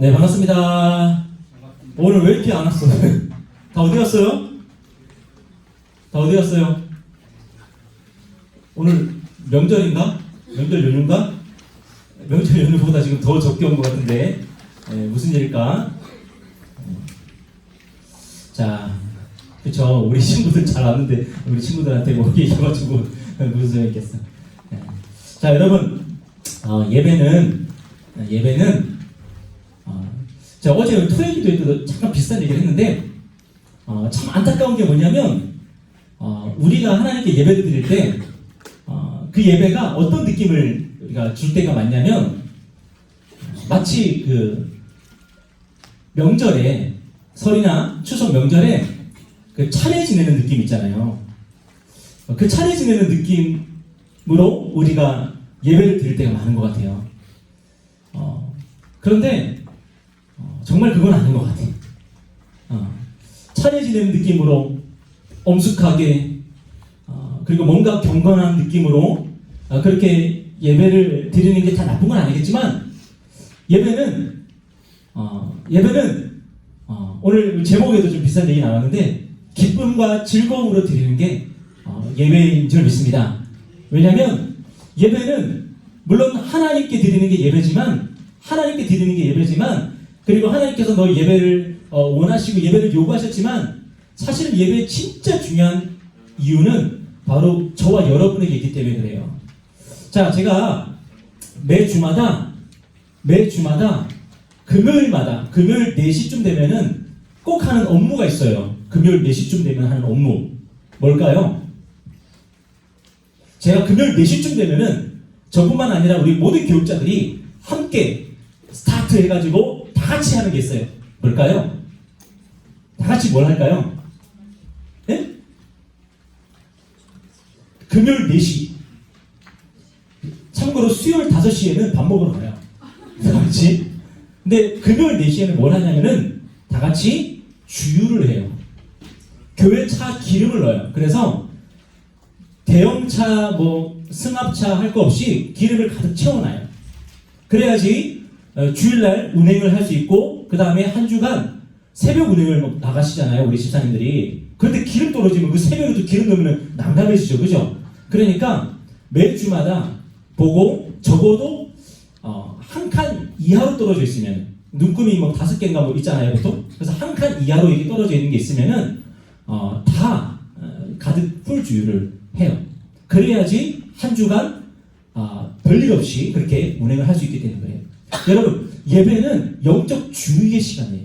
네, 반갑습니다. 오늘 왜 이렇게 안 왔어요? 다 어디 갔어요? 다 어디 갔어요? 오늘 명절인가? 명절 연휴인가? 명절 연휴보다 지금 더 적게 온 것 같은데 무슨 일일까? 자, 그쵸. 우리 친구들 잘 아는데 우리 친구들한테 뭐 얘기해가지고 무슨 소용이 있겠어. 자, 여러분, 예배는 제가 어제 토요일 기도회 때도 잠깐 비슷한 얘기를 했는데 참 안타까운 게 뭐냐면 우리가 하나님께 예배를 드릴 때 그 예배가 어떤 느낌을 우리가 줄 때가 많냐면 마치 그 명절에 설이나 추석 명절에 그 차례 지내는 느낌 있잖아요. 그 차례 지내는 느낌으로 우리가 예배를 드릴 때가 많은 것 같아요. 그런데 정말 그건 아닌 것 같아요. 차례 지내는 느낌으로 엄숙하게 그리고 뭔가 경건한 느낌으로 그렇게 예배를 드리는 게 다 나쁜 건 아니겠지만 예배는 오늘 제목에도 좀 비슷한 얘기 나왔는데 기쁨과 즐거움으로 드리는 게 예배인 줄 믿습니다. 왜냐하면 예배는 물론 하나님께 드리는 게 예배지만 그리고 하나님께서 너희 예배를 원하시고 예배를 요구하셨지만 사실 예배의 진짜 중요한 이유는 바로 저와 여러분에게 있기 때문에 그래요. 자, 제가 매 주마다 금요일마다 금요일 4시쯤 되면은 꼭 하는 업무가 있어요. 금요일 4시쯤 되면 하는 업무 뭘까요? 제가 금요일 4시쯤 되면은 저뿐만 아니라 우리 모든 교육자들이 함께 스타트 해가지고 다 같이 하는 게 있어요. 뭘까요? 다 같이 뭘 할까요? 네? 금요일 4시. 참고로 수요일 5시에는 밥 먹으러 가요. 다 같이. 근데 금요일 4시에는 뭘 하냐면은 다 같이 주유를 해요. 교회 차 기름을 넣어요. 그래서 대형차, 승합차 할 거 없이 기름을 가득 채워놔요. 그래야지 주일날 운행을 할 수 있고 그 다음에 한 주간 새벽 운행을 나가시잖아요. 우리 집사님들이. 그런데 기름 떨어지면 그 새벽에도 기름 넣으면 난감해지죠. 그죠? 그러니까 매주마다 보고 적어도 한 칸 이하로 떨어져 있으면 눈금이 5개인가 있잖아요. 보통. 그래서 한 칸 이하로 이게 떨어져 있는 게 있으면은 다 가득 풀 주유를 해요. 그래야지 한 주간 별일 없이 그렇게 운행을 할 수 있게 되는 거예요. 여러분, 예배는 영적 주의의 시간이에요.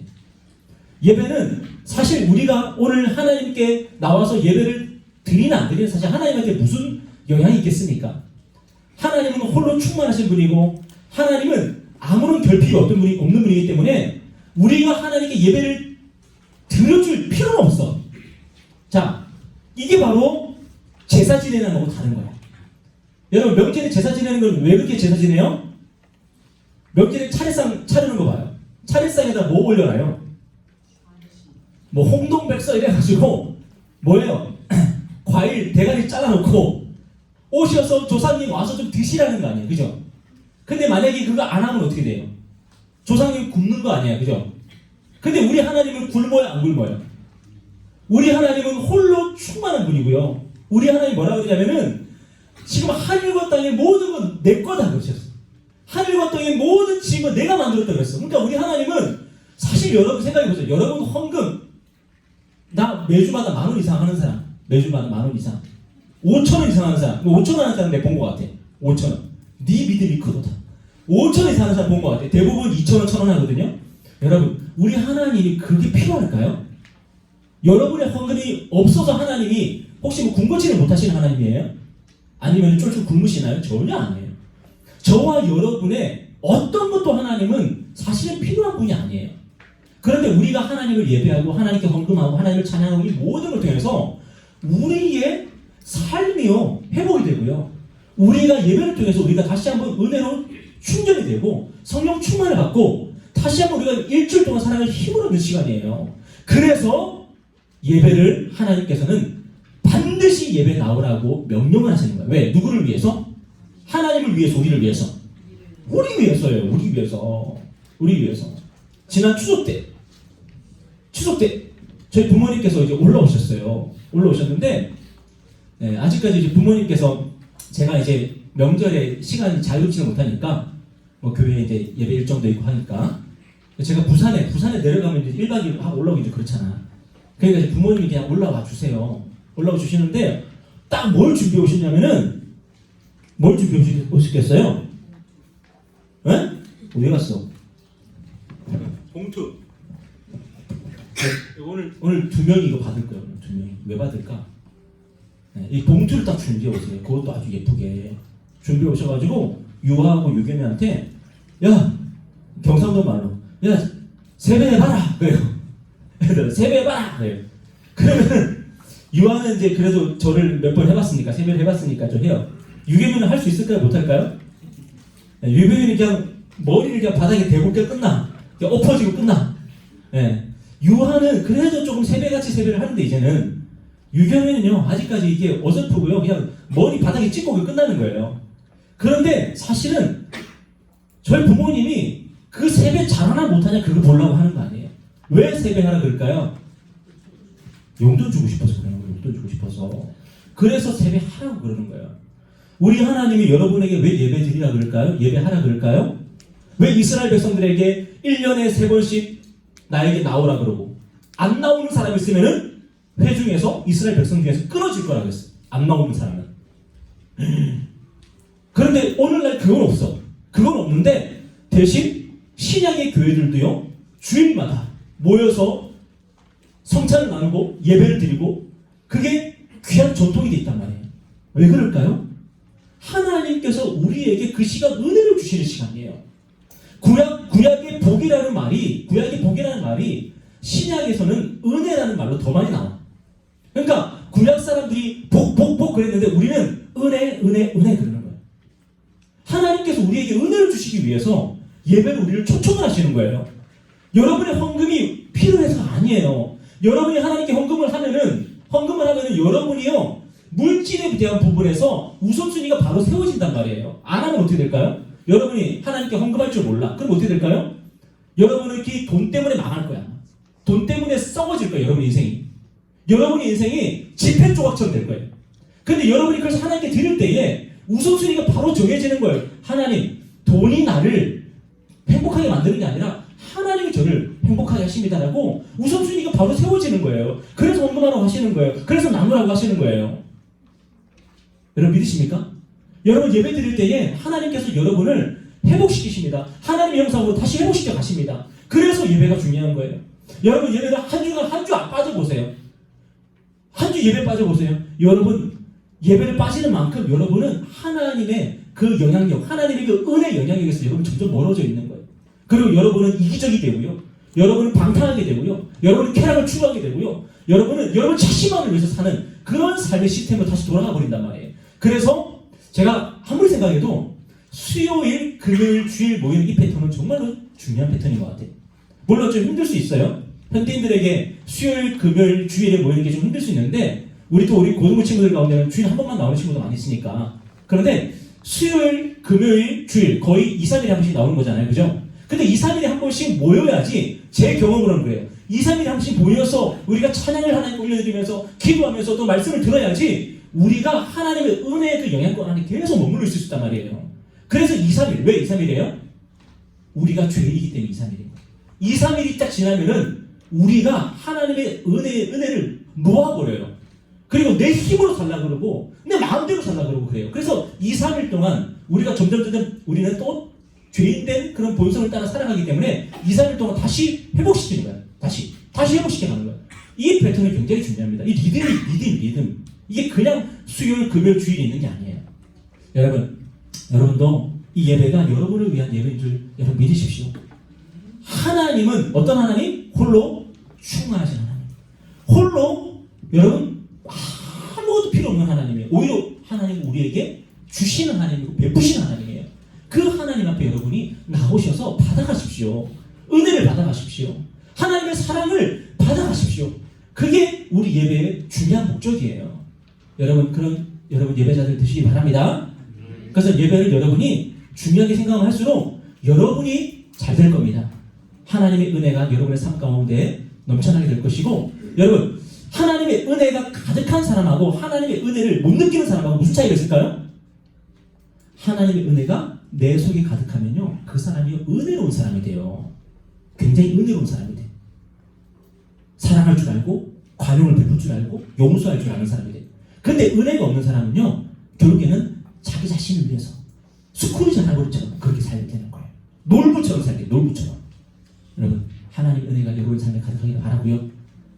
예배는 사실 우리가 오늘 하나님께 나와서 예배를 드리나 안 드리나 사실 하나님한테 무슨 영향이 있겠습니까? 하나님은 홀로 충만하신 분이고 하나님은 아무런 결핍이 없는 분이기 때문에 우리가 하나님께 예배를 드려줄 필요는 없어. 자, 이게 바로 제사 지내는 거하고 다른 거야. 여러분, 명절에 제사 지내는 건 왜 그렇게 제사 지내요? 명절에 차례상 차리는 거 봐요. 차례상에다 뭐 올려놔요? 홍동백서 이래가지고 뭐예요? 과일 대가리 잘라놓고 오셔서 조상님 와서 좀 드시라는 거 아니에요. 그죠? 근데 만약에 그거 안 하면 어떻게 돼요? 조상님 굶는 거 아니에요. 그죠? 근데 우리 하나님은 굶어요, 안 굶어요? 우리 하나님은 홀로 충만한 분이고요. 우리 하나님 뭐라고 그러냐면은 지금 하늘과 땅의 모든 건 내 거다 그러셨어. 하늘과 땅의 모든 지금은 내가 만들었다 그랬어. 그러니까 우리 하나님은 사실 여러분 생각해보세요. 여러분 헌금 나 매주마다 10,000원 이상 하는 사람, 매주마다 10,000원 이상, 5,000원 이상 하는 사람, 5,000원 하는 사람 내가 본 것 같아. 5,000원. 네 믿음이 크도다. 5,000원 이상 하는 사람 본 것 같아. 대부분 2,000원, 1,000원 하거든요. 여러분, 우리 하나님이 그게 필요할까요? 여러분의 헌금이 없어서 하나님이 혹시 군것질을 못하시는 하나님이에요? 아니면 쫄쫄 굶으시나요? 전혀 아니에요. 저와 여러분의 어떤 것도 하나님은 사실은 필요한 분이 아니에요. 그런데 우리가 하나님을 예배하고 하나님께 헌금하고 하나님을 찬양하고 이 모든 걸 통해서 우리의 삶이요 회복이 되고요. 우리가 예배를 통해서 우리가 다시 한번 은혜로 충전이 되고 성령 충만을 받고 다시 한번 우리가 일주일 동안 살아갈 힘을 얻는 시간이에요. 그래서 예배를 하나님께서는 반드시 예배 나오라고 명령을 하시는 거예요. 왜? 누구를 위해서? 하나님을 위해서, 우리를 위해서. 우리 위해서예요. 우리 위해서. 지난 추석 때 저희 부모님께서 이제 올라오셨는데 아직까지 이제 부모님께서 제가 이제 명절에 시간이 자유롭지는 못하니까 뭐 교회 이제 예배 일정도 있고 하니까 제가 부산에 내려가면 이제 1박 2일 하고 올라오기 이제 그렇잖아. 그러니까 이제 부모님이 그냥 올라와 주시는데 딱 뭘 준비해 오셨냐면은 뭘 준비해 오셨겠어요? 에? 어디 갔어? 봉투. 오늘 2명이 이거 받을 거예요. 2명이. 왜 받을까? 이 봉투를 딱 준비해 오세요. 그것도 아주 예쁘게 준비해 오셔가지고 유하고 유겸이한테 야 경상도 말로 야 세배해봐라 그래요. 세배해봐라 그래요. 그러면 유하는 이제 그래도 저를 몇 번 해봤으니까 세배를 해봤으니까 좀 해요. 유겸이는 할 수 있을까요? 못할까요? 유겸이는 그냥 머리를 그냥 바닥에 대고 끝나. 그냥 엎어지고 끝나. 유하는 그래도 조금 세배같이 세배를 하는데 이제는 유겸이는요 아직까지 이게 어설프고요 그냥 머리 바닥에 찍고 끝나는 거예요. 그런데 사실은 저희 부모님이 그 세배 잘하나 못하냐 그거 보려고 하는 거 아니에요. 왜 세배하라 그럴까요? 용돈 주고 싶어서 그러는 거예요. 용돈 주고 싶어서. 그래서 세배하라고 그러는 거예요. 우리 하나님이 여러분에게 왜 예배 드리라 그럴까요? 예배하라 그럴까요? 왜 이스라엘 백성들에게 1년에 3번씩 나에게 나오라 그러고 안 나오는 사람이 있으면은 회중에서 이스라엘 백성 중에서 끊어질 거라고 했어요. 안 나오는 사람은. 그런데 오늘날 그건 없어. 그건 없는데 대신 신약의 교회들도요 주일마다 모여서 성찬을 나누고 예배를 드리고 그게 귀한 전통이 돼 있단 말이에요. 왜 그럴까요? 하나님께서 우리에게 그 시간 은혜를 주시는 시간이에요. 구약의 복이라는 말이 신약에서는 은혜라는 말로 더 많이 나와. 그러니까 구약 사람들이 복 그랬는데 우리는 은혜 그러는 거예요. 하나님께서 우리에게 은혜를 주시기 위해서 예배를 우리를 초청을 하시는 거예요. 여러분의 헌금이 필요해서가 아니에요. 여러분이 하나님께 헌금을 하면은 여러분이요 물질에 대한 부분에서 우선순위가 바로 세워진단 말이에요. 안 하면 어떻게 될까요? 여러분이 하나님께 헌금할 줄 몰라. 그럼 어떻게 될까요? 여러분은 이렇게 돈 때문에 망할 거야. 돈 때문에 썩어질 거예요. 여러분 인생이. 여러분의 인생이 지폐 조각처럼 될 거예요. 근데 여러분이 그래서 하나님께 드릴 때에 우선순위가 바로 정해지는 거예요. 하나님, 돈이 나를 행복하게 만드는 게 아니라 하나님이 저를 행복하게 하십니다라고 우선순위가 바로 세워지는 거예요. 그래서 헌금하라고 하시는 거예요. 그래서 나누라고 하시는 거예요. 여러분 믿으십니까? 여러분 예배 드릴 때에 하나님께서 여러분을 회복시키십니다. 하나님의 형상으로 다시 회복시켜 가십니다. 그래서 예배가 중요한 거예요. 여러분 예배를 한 주 빠져보세요. 한 주 예배 빠져보세요. 여러분 예배를 빠지는 만큼 여러분은 하나님의 그 영향력, 하나님의 그 은혜 영향력에서 여러분 점점 멀어져 있는 거예요. 그리고 여러분은 이기적이 되고요. 여러분은 방탕하게 되고요. 여러분은 쾌락을 추구하게 되고요. 여러분은 여러분 자신만을 위해서 사는 그런 삶의 시스템으로 다시 돌아가 버린단 말이에요. 그래서 제가 아무리 생각해도 수요일, 금요일, 주일 모이는 이 패턴은 정말로 중요한 패턴인 것 같아요. 물론 좀 힘들 수 있어요. 현대인들에게 수요일, 금요일, 주일에 모이는 게 좀 힘들 수 있는데 우리 고등부 친구들 가운데는 주일 한 번만 나오는 친구도 많이 있으니까. 그런데 수요일, 금요일, 주일 거의 2, 3일에 한 번씩 나오는 거잖아요. 그죠? 근데 2, 3일에 한 번씩 모여야지 제 경험으로는 그래요. 2, 3일에 한 번씩 모여서 우리가 찬양을 하나님께 올려드리면서 기도하면서 또 말씀을 들어야지 우리가 하나님의 은혜의 그 영향권 안에 계속 머물러 있을 수 있단 말이에요. 그래서 2, 3일. 왜 2, 3일이에요? 우리가 죄이기 때문에 2, 3일인 거예요. 2, 3일이 딱 지나면은 우리가 하나님의 은혜를 놓아버려요. 그리고 내 힘으로 살려고 그러고 내 마음대로 살려고 그러고 그래요. 그래서 2, 3일 동안 우리가 점점 우리는 또 죄인된 그런 본성을 따라 살아가기 때문에 2, 3일 동안 다시 회복시키는 거예요. 다시 회복시켜가는 거예요. 이 패턴이 굉장히 중요합니다. 이 리듬. 이게 그냥 수요일, 금요일, 주일이 있는 게 아니에요. 여러분도 이 예배가 여러분을 위한 예배인 줄 여러분 믿으십시오. 하나님은 어떤 하나님? 홀로 충만하신 하나님. 홀로 여러분 아무것도 필요 없는 하나님이에요. 오히려 하나님은 우리에게 주시는 하나님이고 베푸시는 하나님이에요. 그 하나님 앞에 여러분이 나오셔서 받아가십시오. 은혜를 받아가십시오. 하나님의 사랑을 받아가십시오. 그게 우리 예배의 중요한 목적이에요. 여러분 예배자들 되시기 바랍니다. 그래서 예배를 여러분이 중요하게 생각할수록 여러분이 잘 될 겁니다. 하나님의 은혜가 여러분의 삶 가운데 넘쳐나게 될 것이고, 여러분 하나님의 은혜가 가득한 사람하고 하나님의 은혜를 못 느끼는 사람하고 무슨 차이가 있을까요? 하나님의 은혜가 내 속에 가득하면요, 그 사람이 은혜로운 사람이 돼요. 굉장히 은혜로운 사람이 돼요. 사랑할 줄 알고 관용을 베풀 줄 알고 용서할 줄 아는 사람이 돼요. 근데 은혜가 없는 사람은요, 결국에는 자기 자신을 위해서 스크루지 할아버지처럼 그렇게 살게 되는 거예요. 놀부처럼 살게, 놀부처럼. 여러분, 하나님 은혜가 여러분 삶에 가득하기를 바라고요.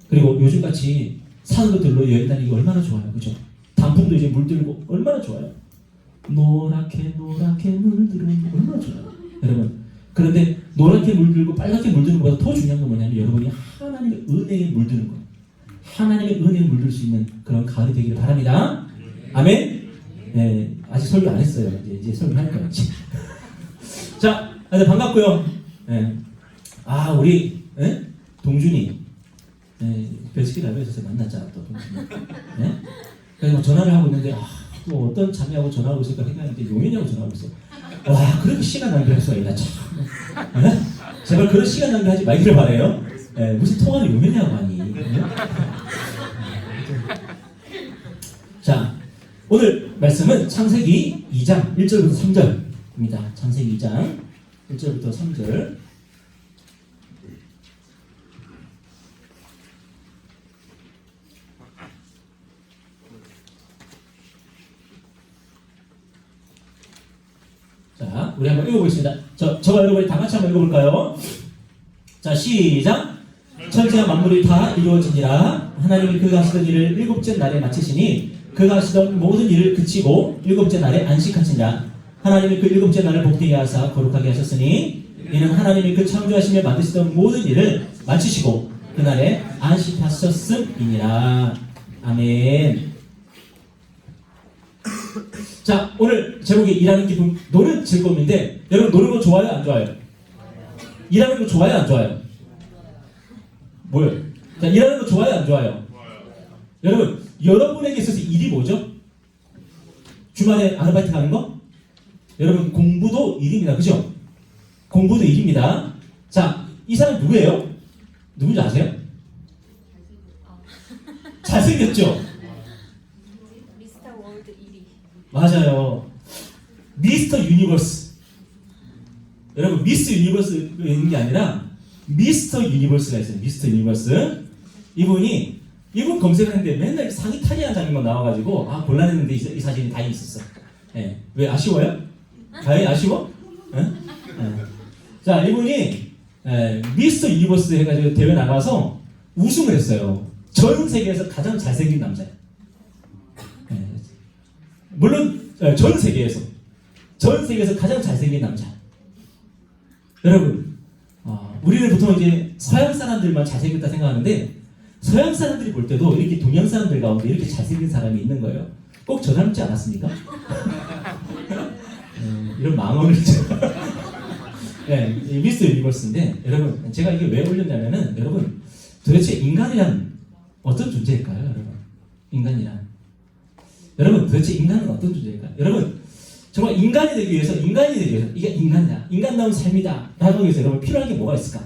그리고 요즘같이 산으로들로 여행 다니기 얼마나 좋아요, 그죠? 단풍도 이제 물들고 얼마나 좋아요. 노랗게 노랗게 물들은 얼마나 좋아요, 여러분. 그런데 노랗게 물들고 빨갛게 물드는 것보다 더 중요한 건 뭐냐면, 여러분이 하나님의 은혜에 물드는 거예요. 하나님의 은혜에 물들 수 있는 그런 가을이 되기를 바랍니다. 아멘. 네, 아직 설교 안 했어요. 이제 설교할 거예요. 자, 반갑고요. 네. 아, 우리 동준이 별스키 라이브에서 만났잖아, 또 동준이. 네? 그래서 전화를 하고 있는데, 또 어떤 자매하고 전화하고 있을까 생각했는데 용현이하고 전화하고 있어. 와, 그렇게 시간 낭비할 수가 있나 참. 네? 제발 그런 시간 낭비하지 말기를 바래요. 네, 무슨 통화를 용현이하고 하니. 네? 자, 오늘 말씀은 창세기 2장 1절부터 3절입니다. 창세기 2장 1절부터 3절. 자, 우리 한번 읽어보겠습니다. 저와 여러분이 다 같이 한번 읽어볼까요? 자, 시작. 천지와 만물이 다 이루어지니라. 하나님이 그가 하시던 일을 일곱째 날에 마치시니 그가 하시던 모든 일을 그치고 일곱째 날에 안식하시니라. 하나님이 그 일곱째 날을 복되게 하사 거룩하게 하셨으니 이는 하나님이 그 창조하시며 만드시던 모든 일을 마치시고 그날에 안식하셨음이니라. 아멘. 자, 오늘 제목이 일하는 기쁨, 노는 즐거움인데, 여러분 노는 거 좋아요, 안 좋아요? 일하는 거 좋아요, 안 좋아요? 뭐요? 자, 일하는 거 좋아요, 안 좋아요? 여러분, 여러분에게 있어서 일이 뭐죠? 주말에 아르바이트 가는 거? 여러분, 공부도 일입니다. 그죠? 공부도 일입니다. 자, 이 사람 누구예요? 누군지 아세요? 잘생겼죠? 미스터 월드 1위. 맞아요. 미스터 유니버스. 여러분, 미스 유니버스가 있는 게 아니라 미스터 유니버스가 있어요. 미스터 유니버스. 이분 검색을 했는데 맨날 상의 탈의한 장면만 나와가지고 곤란했는데 이 사진이 다 있었어. 예. 왜 아쉬워요? 가요? 아쉬워? 예? 자, 이분이 미스터 유니버스 해가지고 대회 나가서 우승을 했어요. 전 세계에서 가장 잘생긴 남자예요. 예. 물론 전 세계에서 가장 잘생긴 남자. 여러분, 우리는 보통 이제 서양 사람들만 잘생겼다 생각하는데 서양 사람들이 볼 때도 이렇게 동양 사람들 가운데 이렇게 잘생긴 사람이 있는 거예요. 꼭 저 닮지 않았습니까? 이런 망언을 네, 미스터 유니버스인데, 여러분 제가 이게 왜 올렸냐면은, 여러분 도대체 인간이란 어떤 존재일까요? 여러분 도대체 인간은 어떤 존재일까요? 여러분 정말 인간이 되기 위해서 이게 인간이다, 인간다운 삶이다 라고 하기 위해서 여러분 필요한 게 뭐가 있을까?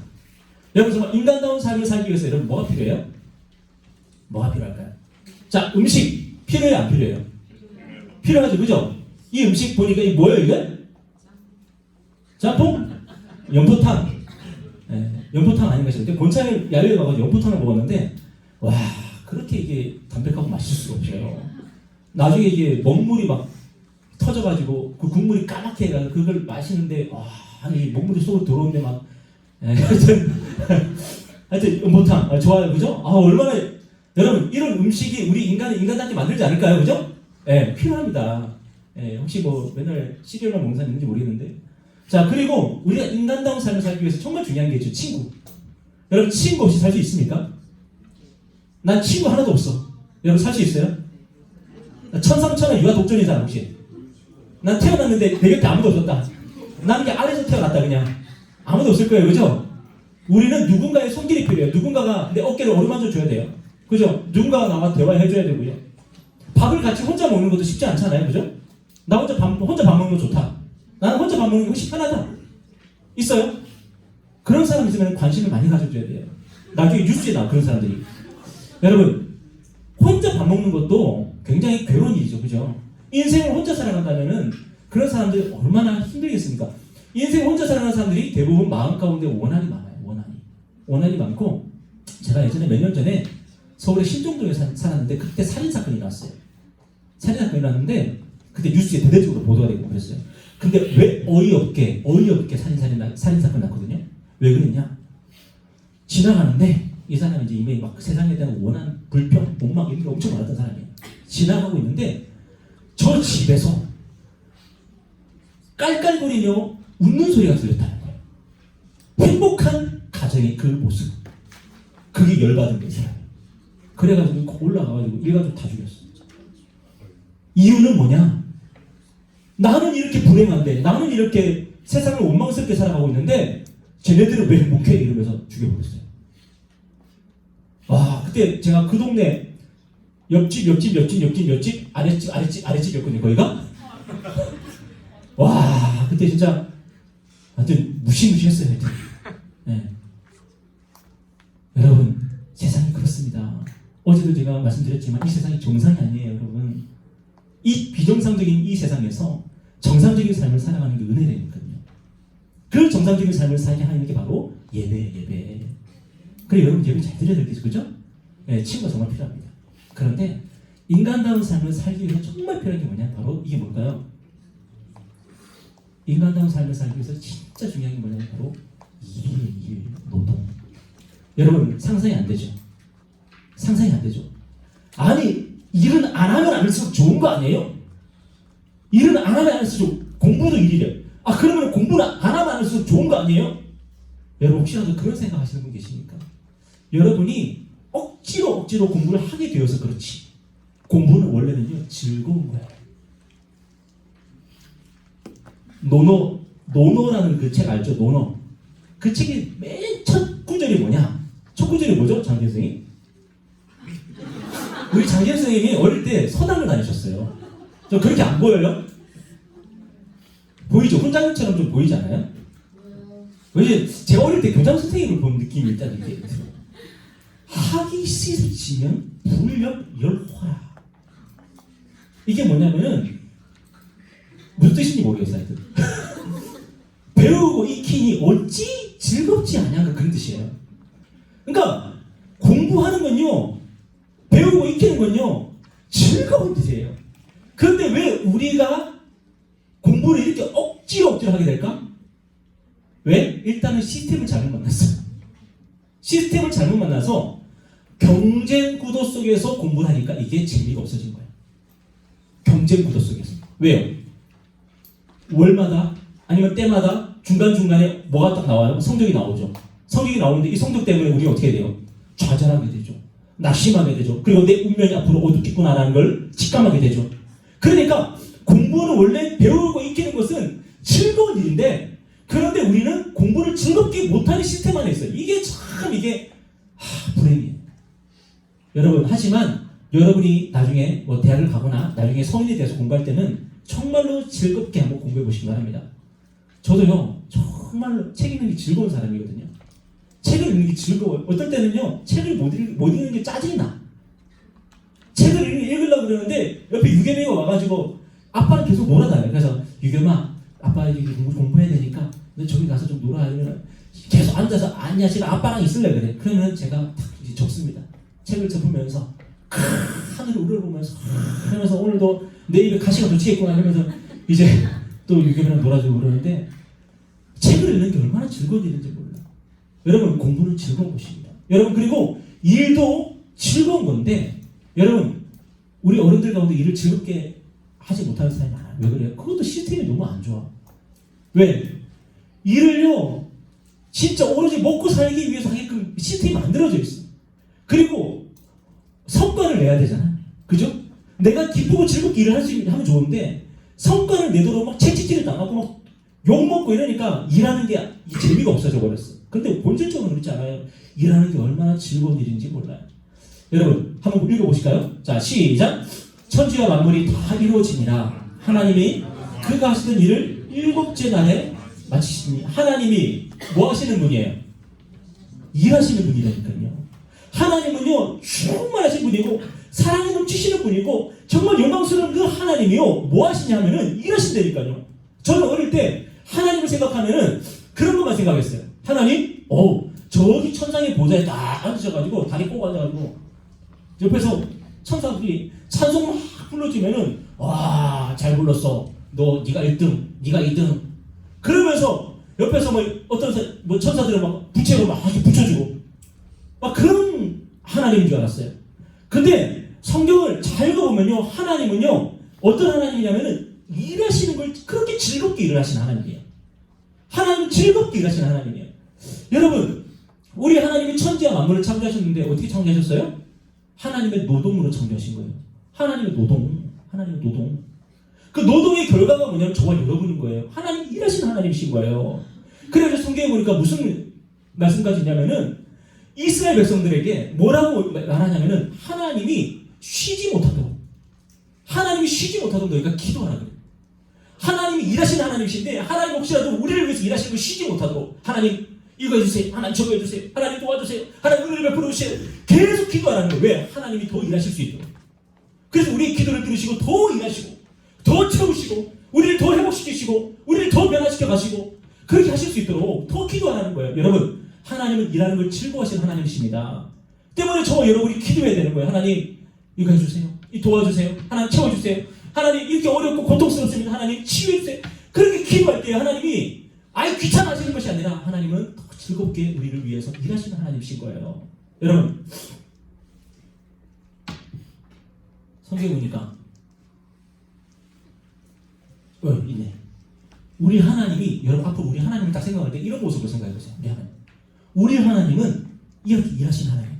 여러분 정말 인간다운 삶을 살기 위해서 여러분 뭐가 필요해요? 뭐가 필요할까요? 자, 음식 필요해요, 안 필요해요? 필요하죠, 그죠? 이 음식 보니까 이게 뭐예요, 이게? 짬뽕? 연포탕. 연포탕 아닌가 싶은데 곤창에 야외에 가서 연포탕을 먹었는데, 와, 그렇게 이게 담백하고 맛있을 수가 없어요. 나중에 이게 먹물이 막 터져가지고 그 국물이 까맣게 해가지고 그걸 마시는데, 와, 이 먹물이 속으로 들어오는데 막 하여튼 연포탕 좋아요, 그죠? 얼마나, 여러분 이런 음식이 우리 인간답게 만들지 않을까요, 그죠? 필요합니다. 혹시 뭐 맨날 시리얼만 먹는 사람 있는지 모르겠는데, 자, 그리고 우리가 인간다운 삶을 살기 위해서 정말 중요한 게 있죠, 친구. 여러분 친구 없이 살 수 있습니까? 난 친구 하나도 없어. 여러분 살 수 있어요? 천상천하 유아 독존인 사람 혹시? 난 태어났는데 내 곁에 아무도 없었다. 나는 그냥 아래에서 태어났다. 그냥 아무도 없을 거예요, 그죠? 우리는 누군가의 손길이 필요해요. 누군가가 내 어깨를 어루만져 줘야 돼요, 그죠? 누군가가 나와 대화해줘야 되고요. 밥을 같이 혼자 먹는 것도 쉽지 않잖아요, 그죠? 나 혼자 밥 먹는 거 좋다. 나는 혼자 밥 먹는 게 훨씬 편하다. 있어요? 그런 사람 있으면 관심을 많이 가져줘야 돼요. 나중에 뉴스에 나와 그런 사람들이. 여러분 혼자 밥 먹는 것도 굉장히 괴로운 일이죠, 그죠? 인생을 혼자 살아간다면은 그런 사람들이 얼마나 힘들겠습니까? 인생 혼자 살아가는 사람들이 대부분 마음 가운데 원한이 많아요. 원한이 많고, 제가 예전에 몇 년 전에 서울의 신정동에 살았는데 그때 살인 사건이 났어요. 살인 사건이 났는데 그때 뉴스에 대대적으로 보도가 되고 그랬어요. 근데 왜 어이없게 살인 사건이 났거든요. 왜 그랬냐? 지나가는데 이 사람이 이제 이미 막 세상에 대한 원한, 불평, 욕망 이런 게 엄청 많았던 사람이에요. 지나가고 있는데 저 집에서 깔깔거리며 웃는 소리가 들렸다는 거예요. 행복한 가정의 그 모습. 그게 열받은 거예요, 사람이. 그래가지고 올라가가지고 일가족 다 죽였어. 이유는 뭐냐? 나는 이렇게 불행한데, 나는 이렇게 세상을 원망스럽게 살아가고 있는데 쟤네들은 왜 행복해? 이러면서 죽여버렸어요. 와, 그때 제가 그 동네 옆집, 아랫집이었거든요, 거기가. 와, 그때 진짜 하여튼 무시무시했어요. 하여튼. 네. 여러분, 세상이 그렇습니다. 어제도 제가 말씀드렸지만 이 세상이 정상이 아니에요, 여러분. 이 비정상적인 이 세상에서 정상적인 삶을 살아가는 게 은혜라니까요. 그 정상적인 삶을 살게 하는 게 바로 예배. 그래, 여러분 예배 잘 드려야 되겠죠, 그죠? 네, 친구가 정말 필요합니다. 그런데 인간다운 삶을 살기 위해서 정말 필요한 게 뭐냐? 바로 이게 뭘까요? 인간다운 삶을 살기 위해서 진짜 중요한 게 뭐냐면 바로 일, 노동. 여러분 상상이 안 되죠? 상상이 안 되죠? 아니 일은 안 하면 안 할수록 좋은 거 아니에요? 일은 안 하면 안 할수록 공부도 일이래요. 아 그러면 공부는 안 하면 안 할수록 좋은 거 아니에요? 여러분 혹시라도 그런 생각 하시는 분 계십니까? 여러분이 억지로 공부를 하게 되어서 그렇지 공부는 원래는요 즐거운 거예요. 노노라는 그 책 알죠? 노노. 그 책이 맨 첫 구절이 뭐냐? 첫 구절이 뭐죠? 장기현 선생님? 우리 장기현 선생님이 어릴 때 서당을 다니셨어요. 저 그렇게 안 보여요? 보이죠? 훈장님처럼 좀 보이지 않아요? 왜 제가 어릴 때 교장 선생님을 본 느낌이 일단 이렇게 들어요. 학이 씻으면 불력열화라. 이게 뭐냐면은 무슨 뜻인지 모르겠어요. 하여튼. 배우고 익히니 어찌 즐겁지 않냐 그런 뜻이에요. 그러니까 공부하는 건요 배우고 익히는 건요 즐거운 뜻이에요. 그런데 왜 우리가 공부를 이렇게 억지로 하게 될까? 왜? 일단은 시스템을 잘못 만났어요. 시스템을 잘못 만나서 경쟁 구도 속에서 공부를 하니까 이게 재미가 없어진 거예요. 경쟁 구도 속에서. 왜요? 월마다 아니면 때마다 중간중간에 뭐가 딱 나와요? 성적이 나오죠. 성적이 나오는데 이 성적 때문에 우리가 어떻게 돼요? 좌절하게 되죠. 낙심하게 되죠. 그리고 내 운명이 앞으로 어둡겠구나라는 걸 직감하게 되죠. 그러니까 공부는 원래 배우고 익히는 것은 즐거운 일인데 그런데 우리는 공부를 즐겁게 못하는 시스템 안에 있어요. 이게 참 불행이에요. 여러분 하지만 여러분이 나중에 뭐 대학을 가거나 나중에 성인이 돼서 공부할 때는 정말로 즐겁게 한번 공부해 보시기 바랍니다. 저도요 정말로 책 읽는 게 즐거운 사람이거든요. 책을 읽는 게 즐거워요. 어떨 때는요 책을 못 읽는 게 짜증이 나. 책을 읽으려고 그러는데 옆에 유겸이가 와가지고 아빠는 계속 놀아다녀요. 그래서 유겸아 아빠 이제 공부해야 되니까 너 저기 가서 좀 놀아. 이러면 계속 앉아서 아니야 지금 아빠랑 있을래 그래. 그러면 제가 탁 이제 접습니다. 책을 접으면서 하늘을 우러보면서 하면서 오늘도 내 입에 가시가 놓치겠구나 하면서 이제 또 유겸이랑 놀아주고 그러는데 책을 읽는 게 얼마나 즐거운 일인지 몰라. 여러분 공부는 즐거운 것입니다. 여러분 그리고 일도 즐거운 건데 여러분 우리 어른들 가운데 일을 즐겁게 하지 못하는 사람이 많아요. 왜 그래요? 그것도 시스템이 너무 안 좋아. 왜? 일을요 진짜 오로지 먹고 살기 위해서 하게끔 시스템이 만들어져 있어. 그리고 성과를 내야 되잖아. 그죠? 내가 기쁘고 즐겁게 일을 할 수 있는 하면 좋은데 성과를 내도록 막 채찍질을 당하고 막 욕먹고 이러니까 일하는 게 재미가 없어져 버렸어. 근데 본질적으로 그렇지 않아요. 일하는 게 얼마나 즐거운 일인지 몰라요. 여러분 한번 읽어보실까요? 자 시작. 천지와 만물이 다 이루어지니라 하나님이 그가 하시던 일을 일곱째 날에 마치시니 하나님이 뭐 하시는 분이에요? 일하시는 분이라니까요. 하나님은요 충만하신 분이고 사랑이 넘치시는 분이고 정말 영광스러운 그 하나님이요 뭐 하시냐면은 일하신다니까요. 저는 어릴 때 하나님을 생각하면은 그런 것만 생각했어요. 하나님, 저기 천상의 보좌에 딱 앉으셔가지고 다리 꼬고 앉아가지고 옆에서 천사들이 찬송 막 불러주면은 와 잘 불렀어. 네가 1등, 네가 2등. 그러면서 옆에서 뭐 어떤 뭐 천사들은 막 부채로 막 이렇게 붙여주고 막 그런 하나님인 줄 알았어요. 근데 성경을 잘 읽어보면요 하나님은요 어떤 하나님이냐면은 일하시는 걸 그렇게 즐겁게 일을 하시는 하나님이에요. 하나님은 즐겁게 일하시는 하나님이에요. 여러분 우리 하나님이 천지와 만물을 창조하셨는데 어떻게 창조하셨어요? 하나님의 노동으로 창조하신 거예요. 하나님의 노동. 그 노동의 결과가 뭐냐면 저와 여러분인 거예요. 하나님 일하시는 하나님이신 거예요. 그래서 성경에 보니까 무슨 말씀까지 있냐면은 이스라엘 백성들에게 뭐라고 말하냐면은 하나님이 쉬지 못하도록 너희가 기도하라 그래요. 하나님이 일하시는 하나님이신데 하나님 혹시라도 우리를 위해서 일하시는 걸 쉬지 못하도록 하나님 이거 해주세요. 하나님 저거 해주세요. 하나님 도와주세요. 하나님 은혜를 베풀어 주세요. 계속 기도하라는 거예요. 왜? 하나님이 더 일하실 수 있도록. 그래서 우리의 기도를 들으시고 더 일하시고 더 채우시고 우리를 더 회복시키시고 우리를 더 변화시켜 가시고 그렇게 하실 수 있도록 더 기도하라는 거예요. 여러분 하나님은 일하는 걸 즐거워하시는 하나님이십니다. 때문에 저와 여러분이 기도해야 되는 거예요. 하나님 이거 해주세요. 도와주세요. 하나님 채워주세요. 하나님 이렇게 어렵고 고통스럽습니다. 하나님 치유해주세요. 그렇게 기도할 때 하나님이 아예 귀찮아지는 것이 아니라 하나님은 더 즐겁게 우리를 위해서 일하시는 하나님이신 거예요. 여러분 성경에 보니까 있네. 우리 하나님이 여러분 앞으로 우리 하나님을 딱 생각할 때 이런 모습을 생각해보세요. 우리 하나님은 이렇게 일하시는 하나님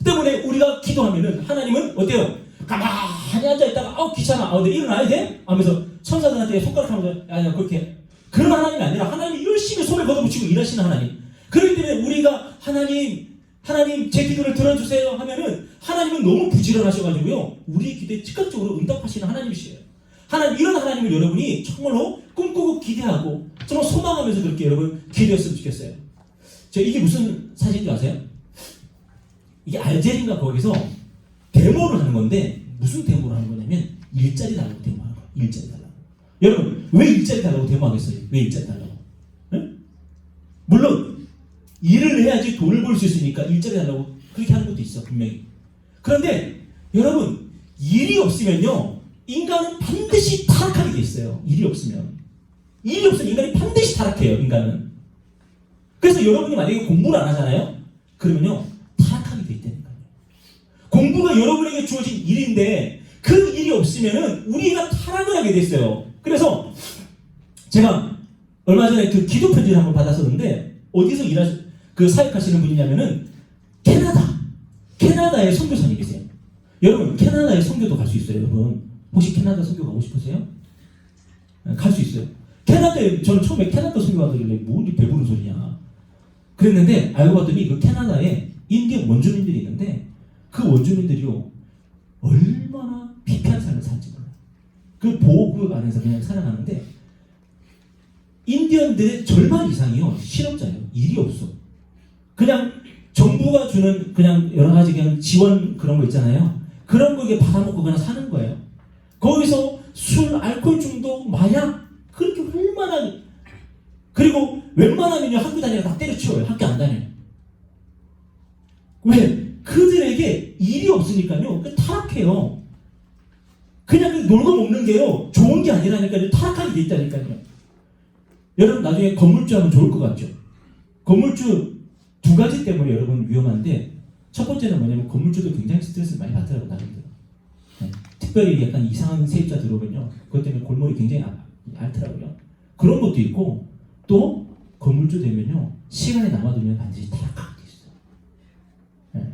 때문에 우리가 기도하면은 하나님은 어때요? 가만히 앉아있다가 귀찮아 내 일어나야 돼? 하면서 천사들한테 손가락하면서 아니야 그렇게 그런 하나님이 아니라 하나님이 열심히 손에 걷어붙이고 일하시는 하나님. 그렇기 때문에 우리가 하나님 제 기도를 들어주세요 하면은 하나님은 너무 부지런하셔가지고요 우리의 기도에 즉각적으로 응답하시는 하나님이시에요. 하나님 이런 하나님을 여러분이 정말로 꿈꾸고 기대하고 정말 소망하면서 그렇게 여러분 기도했으면 좋겠어요. 이게 무슨 사진인지 아세요? 이게 알제리인가 거기서 데모를 하는 건데 무슨 데모를 하는 거냐면 일자리 달라고 데모하는 거예요. 일자리 달라고. 여러분 왜 일자리 달라고 데모하겠어요? 왜 일자리 달라고? 네? 물론 일을 해야지 돈을 벌 수 있으니까 일자리 달라고 그렇게 하는 것도 있어 분명히. 그런데 여러분 일이 없으면요 인간은 반드시 타락하게 돼 있어요. 일이 없으면 인간이 반드시 타락해요. 인간은. 그래서 여러분이 만약에 공부를 안 하잖아요. 그러면요 타락하게 돼 있다니까요. 공부가 여러분에게 주어진 일인데 그 일이 없으면은 우리가 타락을 하게 됐어요. 그래서 제가 얼마 전에 그 기도 편지를 한번 받았었는데 어디서 사역하시는 분이냐면은 캐나다의 선교사님 계세요. 여러분 캐나다의 선교도 갈 수 있어요. 여러분 혹시 캐나다 선교 가고 싶으세요? 갈 수 있어요. 캐나다에 저는 처음에 캐나다 선교 가길래 뭔지 배부른 소리냐 그랬는데 알고 봤더니 그 캐나다에 인디언 원주민들이 있는데 그 원주민들이요 얼마나 피폐한 삶을 사는지 몰라요. 그 보호구역 안에서 그냥 살아가는데 인디언들의 절반 이상이요 실업자예요. 일이 없어. 그냥 정부가 주는 그냥 여러 가지 그냥 지원 그런 거 있잖아요. 그런 거 이게 받아먹고 그냥 사는 거예요. 거기서 술, 알코올 중독, 마약 그렇게 얼마나 그리고 웬만하면요 학교 다니다가 다 때려치워요. 학교 안 다녀요. 왜? 그들에게 일이 없으니까요 타락해요. 그냥 놀고 먹는 게요 좋은 게 아니라니까요 타락하게 돼 있다니까요. 여러분 나중에 건물주 하면 좋을 것 같죠? 건물주 두 가지 때문에 여러분 위험한데 첫 번째는 뭐냐면 건물주도 굉장히 스트레스를 많이 받더라고요. 나름대로. 네. 특별히 약간 이상한 세입자 들어오면요 그것 때문에 골머리 굉장히 앓더라고요. 그런 것도 있고 또 건물주 되면요 시간이 남아두면 반드시 타락하게 돼 있어요. 네.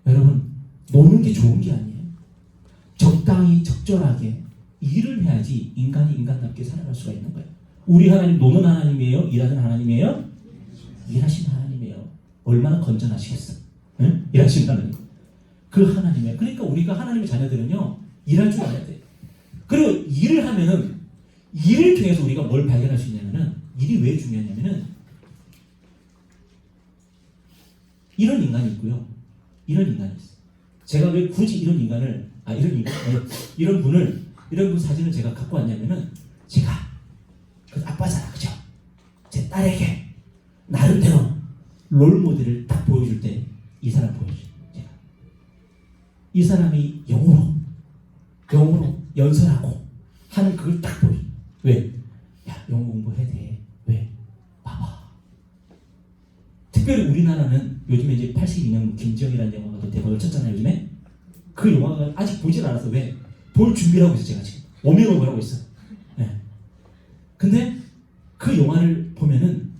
여러분 노는 게 좋은 게 아니에요. 적당히 적절하게 일을 해야지 인간이 인간답게 살아갈 수가 있는 거예요. 우리 하나님 노는 하나님이에요? 일하는 하나님이에요? 일하시는 하나님이에요. 얼마나 건전하시겠어요? 응? 일하시는 하나님. 그 하나님이에요. 그러니까 우리가 하나님의 자녀들은요 일할 줄 알아야 돼요. 그리고 일을 하면은 일을 통해서 우리가 뭘 발견할 수 있냐면은 일이 왜 중요하냐면은 이런 인간이 있고요. 이런 인간이 있어요. 제가 왜 굳이 이런 인간을 이런 분 사진을 제가 갖고 왔냐면은 제가 그 아빠잖아, 그죠? 제 딸에게 나름대로 롤 모델을 딱 보여줄 때 이 사람 보여줘요. 제가 이 사람이 영어로 연설하고 하는 그걸 딱 보여줘. 왜? 야, 영어 공부해야 돼. 왜? 봐봐. 특별히 우리나라는 요즘에 이제 82년 김지영이라는 영화가 또 대박을 쳤잖아요. 요즘에 그 영화가 아직 보질 않아서 왜? 볼 준비를 하고 있어. 제가 지금 오명을 하고 있어. 네. 근데 그 영화를 보면은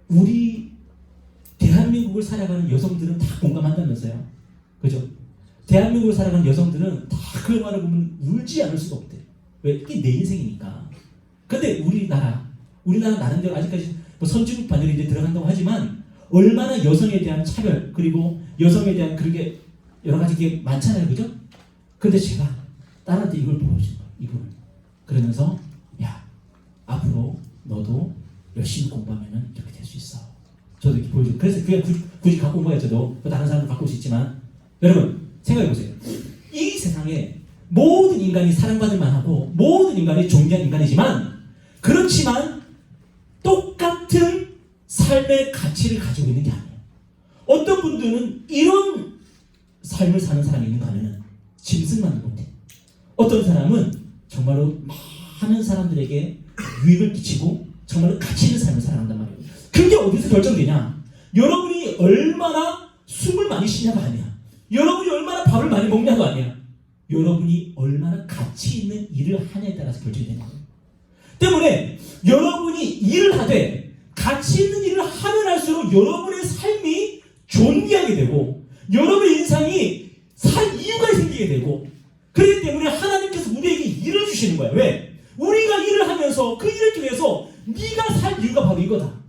우리 대한민국을 살아가는 여성들은 다 공감한다면서요. 그죠? 대한민국을 살아가는 여성들은 다 그 영화를 보면 울지 않을 수가 없대. 왜? 이게 내 인생이니까. 근데 우리나라 나름대로 아직까지 뭐 선진국 반열에 이제 들어간다고 하지만 얼마나 여성에 대한 차별 그리고 여성에 대한 그게 여러 가지 게 많잖아요, 그죠? 근데 제가 딸한테 이걸 보여준 거예요, 이걸. 그러면서 야, 앞으로 너도 열심히 공부하면은 이렇게 될 수 있어. 저도 이렇게 보여줘. 그래서 그냥 굳이 갖고 온 거예요, 저도. 다른 사람도 갖고 올 수 있지만. 여러분, 생각해 보세요. 이 세상에 모든 인간이 사랑받을 만하고 모든 인간이 존귀한 인간이지만 그렇지만 똑같은 삶의 가치를 가지고 있는 게 아니에요. 어떤 분들은 이런 삶을 사는 사람이 있는가 하면 짐승만도 못해. 어떤 사람은 정말로 많은 사람들에게 유익을 끼치고 정말로 가치 있는 삶을 살아간단 말이에요. 그게 어디서 결정되냐? 여러분이 얼마나 숨을 많이 쉬냐가 아니야. 여러분이 얼마나 밥을 많이 먹냐가 아니야. 여러분이 얼마나 가치 있는 일을 하냐에 따라서 결정이 되는 거예요. 때문에 여러분이 일을 하되 가치 있는 일을 하면 할수록 여러분의 삶이 존귀하게 되고 여러분의 인생이 살 이유가 생기게 되고 그렇기 때문에 하나님께서 우리에게 일을 주시는 거예요. 왜? 우리가 일을 하면서 그 일을 통해서 네가 살 이유가 바로 이거다.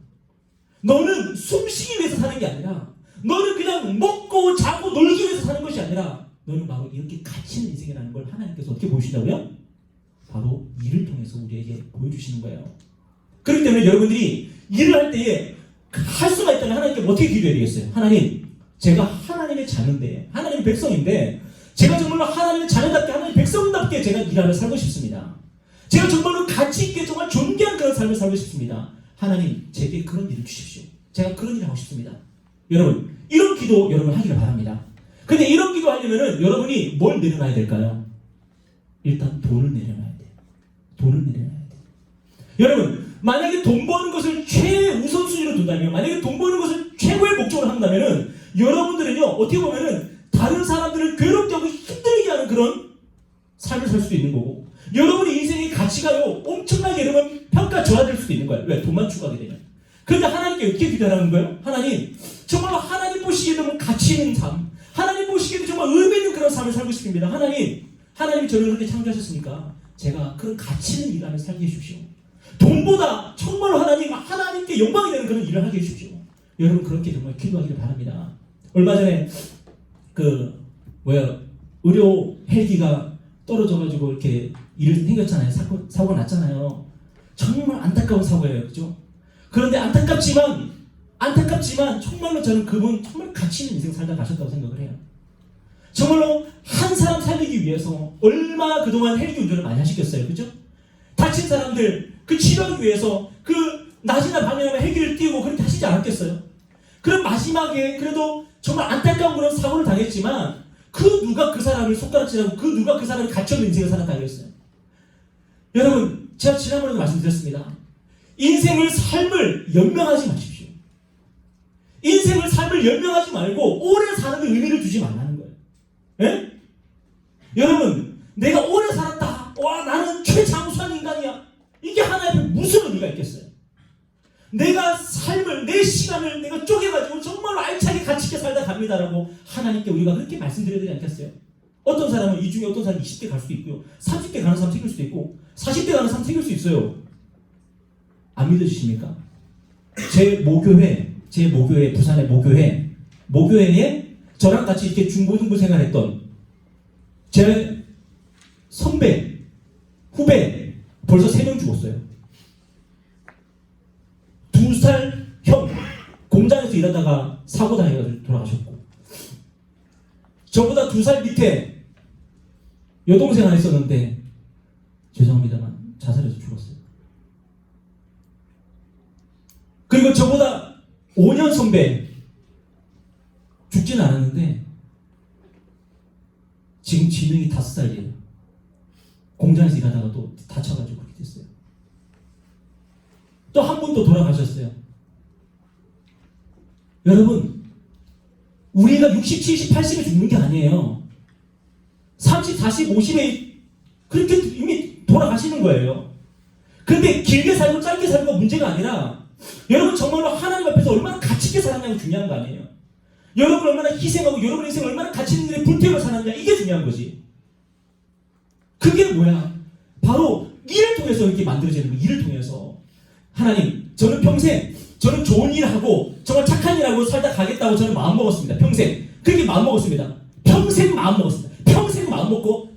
너는 숨쉬기 위해서 사는 게 아니라 너는 그냥 먹고 자고 놀기 위해서 사는 것이 아니라 너는 바로 이렇게 가치 있는 인생이라는 걸 하나님께서 어떻게 보여주신다고요? 바로 일을 통해서 우리에게 보여주시는 거예요. 그렇기 때문에 여러분들이 일을 할 때에 할 수가 있다면 하나님께 어떻게 기도해야 되겠어요? 하나님, 제가 하나님의 자녀인데 하나님의 백성인데 제가 정말로 하나님의 자녀답게 하나님의 백성답게 제가 일하며 살고 싶습니다. 제가 정말로 가치 있게 정말 존귀한 그런 삶을 살고 싶습니다. 하나님, 제게 그런 일을 주십시오. 제가 그런 일을 하고 싶습니다. 여러분, 이런 기도 여러분 하기를 바랍니다. 근데 이런 기도 하려면은 여러분이 뭘 내려놔야 될까요? 일단 돈을 내려놔야 돼요. 돈을 내려놔야 돼요. 여러분, 만약에 돈 버는 것을 최우선순위로 둔다면, 만약에 돈 버는 것을 최고의 목적으로 한다면은 여러분들은요, 어떻게 보면은 다른 사람들을 괴롭게 하고 힘들게 하는 그런 삶을 살 수도 있는 거고, 여러분의 인생의 가치가요, 엄청나게 여러분 평가절하될 수도 있는 거예요. 왜? 돈만 추구하게 되면. 그런데 하나님께 어떻게 기도하라는 거예요? 하나님, 정말로 하나님 보시기에도 가치 있는 삶, 하나님 보시기에도 정말 의미 있는 그런 삶을 살고 싶습니다. 하나님이 저를 그렇게 창조하셨으니까 제가 그런 가치 있는 일을 하며 살게 해주십시오. 돈보다 정말로 하나님께 영광이 되는 그런 일을 하게 해주십시오. 여러분, 그렇게 정말 기도하기를 바랍니다. 얼마 전에 의료 헬기가 떨어져가지고 이렇게 일이 생겼잖아요. 사고가 났잖아요. 정말 안타까운 사고예요. 그죠? 그런데 안타깝지만 정말로 저는 그분 정말 가치 있는 인생 살다 가셨다고 생각을 해요. 정말로 한 사람 살리기 위해서 얼마나 그동안 헬기 운전을 많이 하시겠어요. 그죠? 다친 사람들 그 치료하기 위해서 그 낮이나 밤이나 헬기를 띄우고 그렇게 하시지 않았겠어요? 그럼 마지막에 그래도 정말 안타까운 그런 사고를 당했지만 그 누가 그 사람을 손가락질하고 그 누가 그 사람이 갇혀있는 인생을 살았다겠어요? 여러분, 제가 지난번에도 말씀드렸습니다. 삶을 연명하지 마십시오. 삶을 연명하지 말고 오래 사는 데 의미를 두지 말라는 거예요. 예? 여러분, 내가 오래 살았다. 와, 나는 최장수한 인간이야. 이게 하나님의 무슨 의미가 있겠어요? 내가 삶을, 내 시간을 내가 쪼개가지고 정말로 알차게 가치 있게 살다 갑니다라고 하나님께 우리가 그렇게 말씀드려야 되지 않겠어요? 어떤 사람은 이 중에 어떤 사람은 20대 갈 수도 있고요. 30대 가는 사람 생길 수도 있고 40대 가는 사람 생길 수 있어요. 안 믿어주십니까? 제 모교회, 부산의 모교회에 저랑 같이 이렇게 중고등부 생활했던 제 선배, 후배 벌써 3명 죽었어요. 2살 형, 공장에서 일하다가 사고 당해가지고 돌아가셨고, 저보다 2살 밑에 여동생 하나 있었는데 죄송합니다만 자살해서 죽었어요. 그리고 저보다 5년 선배 죽지는 않았는데 지금 지능이 5살이에요. 공장에서 일하다가 또 다쳐가지고 그렇게 됐어요. 또 한 분도 돌아가셨어요. 여러분, 우리가 60, 70, 80에 죽는 게 아니에요. 30, 40, 50에 그렇게 이미 돌아가시는 거예요. 그런데 길게 살고 짧게 살고가 문제가 아니라 여러분 정말로 하나님 앞에서 얼마나 가치 있게 살았냐가 중요한 거 아니에요. 여러분 얼마나 희생하고 여러분 인생 얼마나 가치 있는 일에 불태워 살았냐, 이게 중요한 거지. 그게 뭐야? 바로 일을 통해서 이렇게 만들어지는 거예요. 일을 통해서. 하나님, 저는 평생 저는 좋은 일 하고 정말 착한 일 하고 살다 가겠다고 저는 마음 먹었습니다. 평생 그렇게 마음 먹었습니다. 평생 마음 먹었습니다. 평생 마음 먹고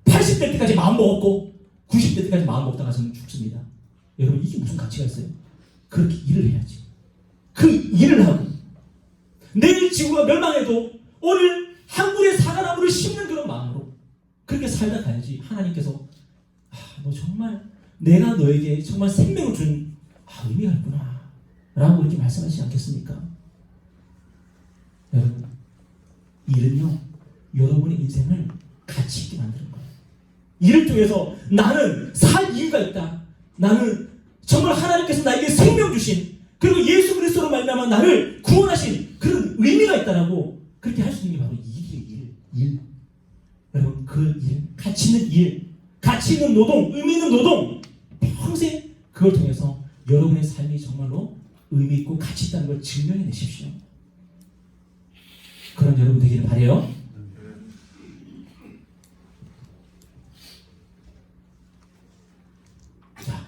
80대 때까지 마음 먹었고 90대 때까지 마음 먹다가 저는 죽습니다. 여러분, 이게 무슨 가치가 있어요? 그렇게 일을 해야지. 그 일을 하고 내일 지구가 멸망해도 오늘 한 그루의 사과나무를 심는 그런 마음으로 그렇게 살다 가야지. 하나님께서 너 정말 내가 너에게 정말 생명을 준 의미가 있구나 라고 이렇게 말씀하시지 않겠습니까? 여러분, 일은요 여러분의 인생을 가치 있게 만드는 거예요. 일을 통해서 나는 살 이유가 있다. 나는 정말 하나님께서 나에게 생명 주신, 그리고 예수 그리스도로 말미암아 나를 구원하신 그런 의미가 있다라고 그렇게 할 수 있는 게 바로 일이에요. 일. 여러분, 그 일, 가치 있는 일, 가치 있는 노동, 의미 있는 노동, 평생 그걸 통해서 여러분의 삶이 정말로 의미 있고 가치 있다는 걸 증명해내십시오. 그런 여러분 되기를 바라요. 자,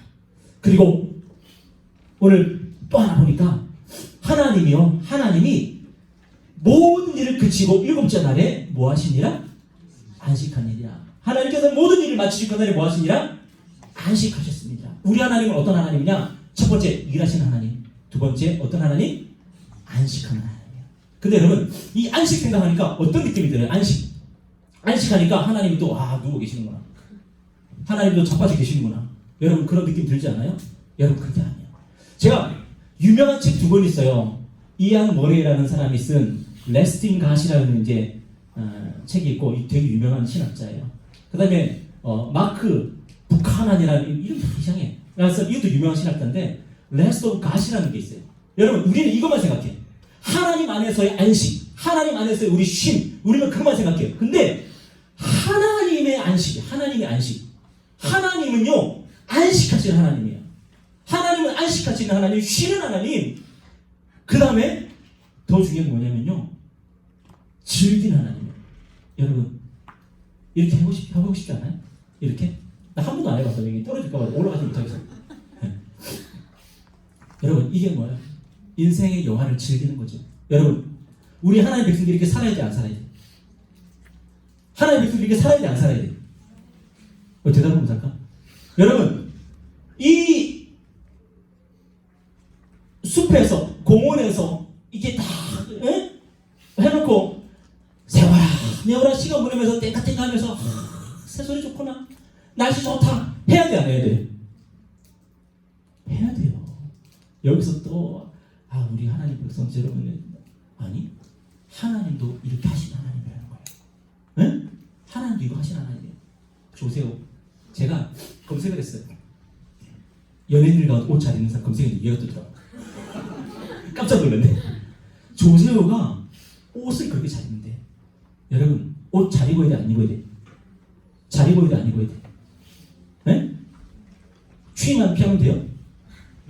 그리고 오늘 또 하나 보니까 하나님이 모든 일을 그치고 7째 날에 뭐 하시니라? 안식하니라. 하나님께서 모든 일을 마치시고 그 날에 뭐 하시니라? 안식하셨습니다. 우리 하나님은 어떤 하나님이냐? 첫 번째, 일하시는 하나님. 두 번째, 어떤 하나님? 안식하는 하나님이에요. 근데 여러분, 이 안식 생각하니까 어떤 느낌이 들어요? 안식하니까 하나님이 또 누워 계시는구나. 하나님도 자빠져 계시는구나. 여러분, 그런 느낌 들지 않아요? 여러분, 그게 아니에요. 제가 유명한 책 2권 있어요. 이안 머레이라는 사람이 쓴 레스팅 갓이라는 이제 책이 있고, 되게 유명한 신학자예요. 그 다음에 마크 부카난이라는, 이름이 이상해. 그래서 이것도 유명한 신학자인데 레스트 오브 갓이라는 게 있어요. 여러분, 우리는 이것만 생각해. 하나님 안에서의 안식, 하나님 안에서의 우리 쉼, 우리는 그것만 생각해요. 근데 하나님의 안식, 하나님은요 안식하시는 하나님이에요. 하나님은 안식하시는 하나님, 쉬는 하나님. 그 다음에 더 중요한 게 뭐냐면요, 즐기는 하나님이에요. 여러분, 이렇게 해보고 싶지 않아요? 이렇게? 나 한 번도 안 해봤어. 여기 떨어질까봐 올라가지 못하겠어. 여러분, 이게 뭐예요? 인생의 영화를 즐기는 거죠. 여러분, 우리 하나님의 백성들이 이렇게 살아야 돼, 안 살아야 돼? 하나님의 백성들이 이렇게 살아야 돼, 안 살아야 돼? 대답을 못할까? 여러분, 이 숲에서, 공원에서 이게 다 해놓고 세워라 시간 보내면서 땡카땡카 하면서 새소리 좋구나, 날씨 좋다 해야 돼, 안 해야 돼? 해야 돼요. 여기서 또 우리 하나님 백성 여러분, 아니 하나님도 이렇게 하시는 하나님이라는 거예요. 응? 하나님도 이거 하시는 하나님이에요. 조세호, 제가 검색을 했어요. 연예인들 가운데 옷 잘 입는 사람 검색했는데 얘가 뜨더라고요. 깜짝 놀랐네. 조세호가 옷을 그렇게 잘 입는데, 여러분, 옷 잘 입어야 돼, 안 입어야 돼? 잘 입어야 돼, 안 입어야 돼? 에? 추위만 피하면 돼요?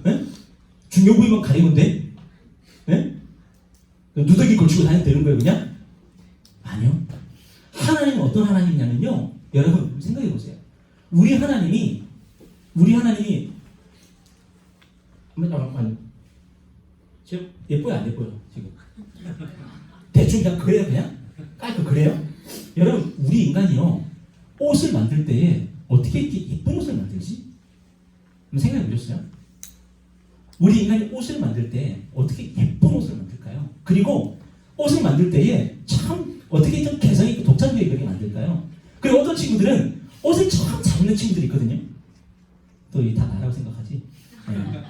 에? 중요 부위만 가리면 돼? 에? 누더기 걸치고 다니면 되는 거예요, 그냥? 아니요. 하나님은 어떤 하나님이냐면요, 여러분 생각해 보세요. 우리 하나님이 지금 예뻐요, 안 예뻐요? 지금 대충 그냥 그래요, 그냥 깔끔 그래요? 여러분, 우리 인간이요 옷을 만들 때 어떻게 이렇게 예쁜 옷을 만들지? 한번 생각해 보셨어요? 우리 인간이 옷을 만들 때 어떻게 예쁜 옷을 만들까요? 그리고 옷을 만들 때에 참 어떻게 좀 개성 있고 독창적이게 만들까요? 그리고 어떤 친구들은 옷을 참 잘 입는 친구들이 있거든요. 또 다 나라고 생각하지? 네.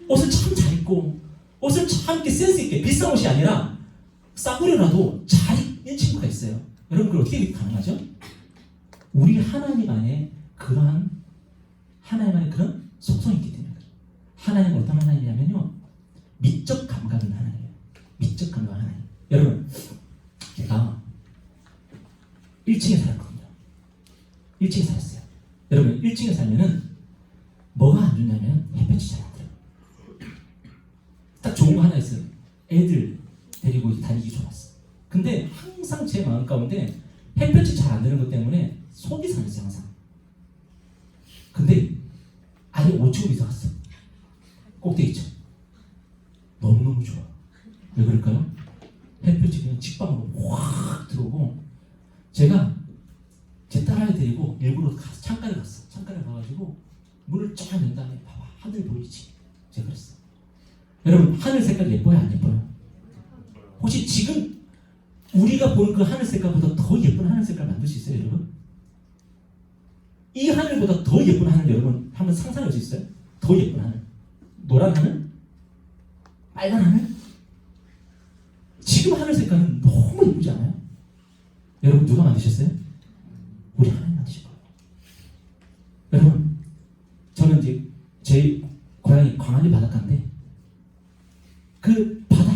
옷을 참 잘 입고 옷을 참 이렇게 센스 있게 비싼 옷이 아니라 싸구려라도 잘 입는 친구가 있어요. 여러분 그걸 어떻게 가능하죠? 우리 하나님 안에 그러한 하나님 안에 그런 속성이 있기 때문에 하나님은 어떤 하나님이냐면요 미적 감각 있는 하나님이에요. 미적 감각 하나님. 여러분 제가 1층에 살았거든요. 1층에 살았어요. 여러분 1층에 살면은 뭐가 안 좋냐면 햇볕이 잘 안 들어요. 딱 좋은 거 하나 있어요. 애들 데리고 다니기 좋았어. 근데 항상 제 마음 가운데 햇볕이 잘 안 드는 것 때문에 속이 상했어요 항상. 근데 아예 5층으로 이사 갔어. 꼭대기층. 너무너무 좋아. 왜 그럴까요? 햇볕이 그냥 직방으로 확 들어오고 제가 제 딸아이 데리고 일부러 창가에 갔어. 창가에 가가지고 문을 쫙 연 다음에 봐봐 하늘 보이지? 제가 그랬어. 여러분 하늘 색깔 예뻐요 안 예뻐요? 혹시 지금 우리가 보는 그 하늘 색깔보다 더 예쁜 하늘 색깔 만들 수 있어요 여러분? 이 하늘보다 더 예쁜 하늘 여러분 한번 상상할 수 있어요? 더 예쁜 하늘. 노란 하늘? 빨간 하늘? 지금 하늘 색깔은 너무 예쁘지 않아요? 여러분 누가 만드셨어요? 우리 하나님 만드신 거예요. 여러분 저는 이제 제 고향이 광안리 바닷가인데 그 바다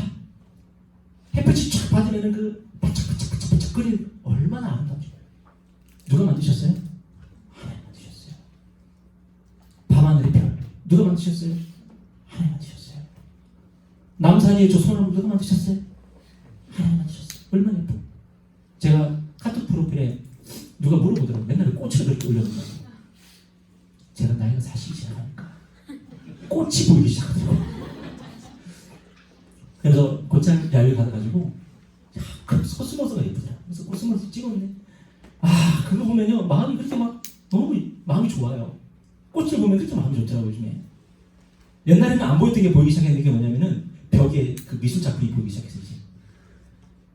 햇볕이 쫙 받으면 그 바짝바짝바짝바짝 끓이는 얼마나 아름다운지 누가 만드셨어요? 하나님 만드셨어요. 밤하늘의 별 누가 만드셨어요? 하나님 만드셨어요. 남산의 저 소나무 누가 만드셨어요? 하나님 만드셨어요. 얼마나 예뻐. 제가 카톡 프로필에 누가 물어보더라고요. 맨날 꽃을 그렇게 올려놓는다고. 제가 나이가 40이 지나가니까 꽃이 보이기 시작하더라고요. 그래서 곧장 야외 가가지고 야, 그 코스모스가 예쁘더라. 그래서 코스모스 찍었는데 아 그거 보면요 마음이 그렇게 막 너무 마음이 좋아요. 꽃을 보면 그렇게 마음이 좋더라고요 요즘에. 옛날에는 안 보였던 게 보이기 시작했는데 그게 뭐냐면은 벽에 그 미술 작품이 보이기 시작했어요. 이제.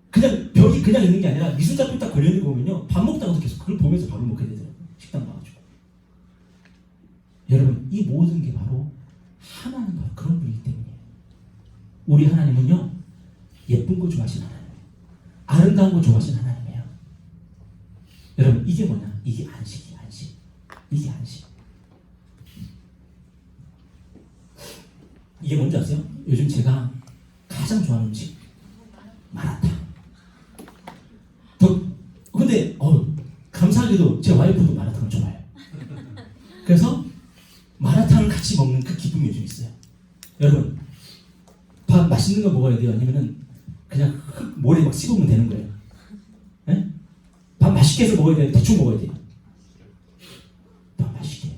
그냥 벽이 그냥 있는 게 아니라 미술 작품이 딱 걸려있는 거 보면요 밥 먹다가도 계속 그걸 보면서 밥을 먹게 되더라고요. 식당 가가지고. 여러분 이 모든 게 바로 하나님 바로 그런 분이기 때문이에요. 우리 하나님은요 예쁜 거 좋아하시는 하나님이에요. 아름다운 거 좋아하시는 하나님이에요. 여러분 이게 뭐냐? 이게 안식이에요. 안식. 이게 안식. 이게 뭔지 아세요? 요즘 제가 가장 좋아하는 음식 마라탕. 근데 감사하게도 제 와이프도 마라탕을 좋아해요. 그래서 마라탕을 같이 먹는 그 기쁨이 요즘 있어요. 여러분 밥 맛있는 거 먹어야 돼요? 아니면은 그냥 모래 막 씹으면 되는 거예요? 네? 밥 맛있게 해서 먹어야 돼요? 대충 먹어야 돼요? 밥 맛있게.